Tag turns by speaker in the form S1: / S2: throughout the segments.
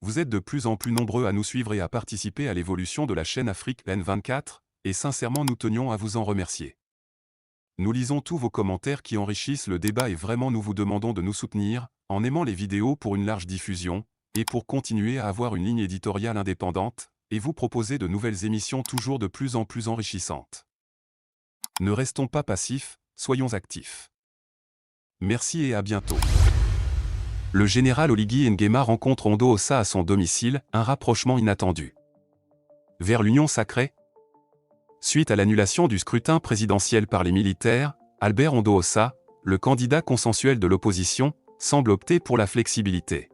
S1: Vous êtes de plus en plus nombreux à nous suivre et à participer à l'évolution de la chaîne Afrique N24, et sincèrement nous tenions à vous en remercier. Nous lisons tous vos commentaires qui enrichissent le débat et vraiment nous vous demandons de nous soutenir, en aimant les vidéos pour une large diffusion, et pour continuer à avoir une ligne éditoriale indépendante, et vous proposer de nouvelles émissions toujours de plus en plus enrichissantes. Ne restons pas passifs, soyons actifs. Merci et à bientôt. Le général Oligui Nguema rencontre Ondo Ossa à son domicile, un rapprochement inattendu. Vers l'Union sacrée? Suite à l'annulation du scrutin présidentiel par les militaires, Albert Ondo Ossa, le candidat consensuel de l'opposition, semble opter pour la flexibilité.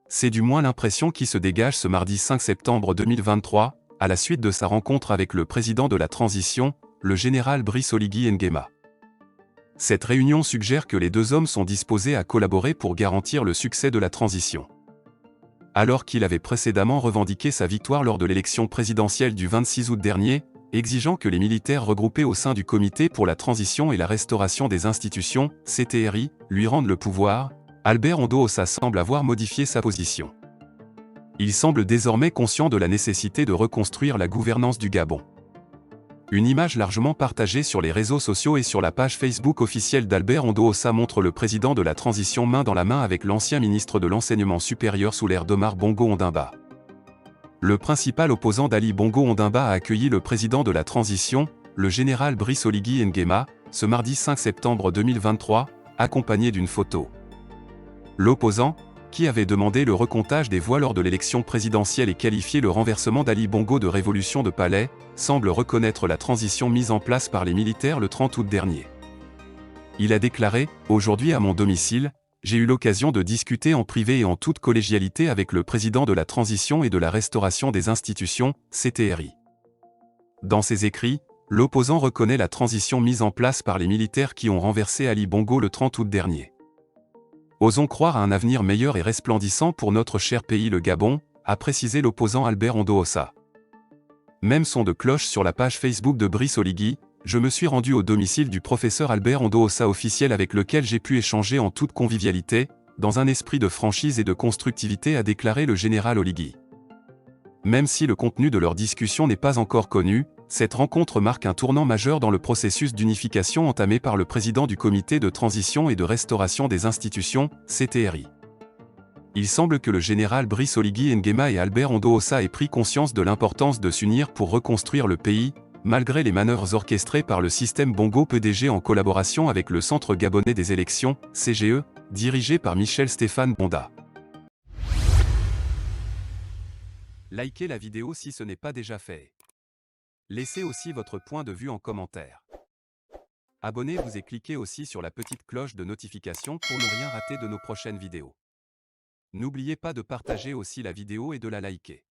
S1: C'est du moins l'impression qui se dégage ce mardi 5 septembre 2023, à la suite de sa rencontre avec le président de la transition, le général Brice Oligui Nguema. Cette réunion suggère que les deux hommes sont disposés à collaborer pour garantir le succès de la transition. Alors qu'il avait précédemment revendiqué sa victoire lors de l'élection présidentielle du 26 août dernier, exigeant que les militaires regroupés au sein du Comité pour la transition et la restauration des institutions, CTRI, lui rendent le pouvoir, Albert Ondo Ossa semble avoir modifié sa position. Il semble désormais conscient de la nécessité de reconstruire la gouvernance du Gabon. Une image largement partagée sur les réseaux sociaux et sur la page Facebook officielle d'Albert Ondo Ossa montre le président de la transition main dans la main avec l'ancien ministre de l'Enseignement supérieur sous l'ère d'Omar Bongo Ondimba. Le principal opposant d'Ali Bongo Ondimba a accueilli le président de la transition, le général Brice Oligui Nguema, ce mardi 5 septembre 2023, accompagné d'une photo. L'opposant, qui avait demandé le recomptage des voix lors de l'élection présidentielle et qualifié le renversement d'Ali Bongo de révolution de palais, semble reconnaître la transition mise en place par les militaires le 30 août dernier. Il a déclaré « Aujourd'hui à mon domicile, j'ai eu l'occasion de discuter en privé et en toute collégialité avec le président de la transition et de la restauration des institutions, CTRI. » Dans ses écrits, l'opposant reconnaît la transition mise en place par les militaires qui ont renversé Ali Bongo le 30 août dernier. Osons croire à un avenir meilleur et resplendissant pour notre cher pays le Gabon, a précisé l'opposant Albert Ondo Ossa. Même son de cloche sur la page Facebook de Brice Oligui, je me suis rendu au domicile du professeur Albert Ondo Ossa officiel avec lequel j'ai pu échanger en toute convivialité, dans un esprit de franchise et de constructivité a déclaré le général Oligui. Même si le contenu de leur discussion n'est pas encore connu, cette rencontre marque un tournant majeur dans le processus d'unification entamé par le président du Comité de transition et de restauration des institutions, CTRI. Il semble que le général Brice Oligui Nguema et Albert Ondo Ossa aient pris conscience de l'importance de s'unir pour reconstruire le pays, malgré les manœuvres orchestrées par le système Bongo PDG en collaboration avec le Centre Gabonais des élections, CGE, dirigé par Michel Stéphane Bonda. Likez la vidéo si ce n'est pas déjà fait. Laissez aussi votre point de vue en commentaire. Abonnez-vous et cliquez aussi sur la petite cloche de notification pour ne rien rater de nos prochaines vidéos. N'oubliez pas de partager aussi la vidéo et de la liker.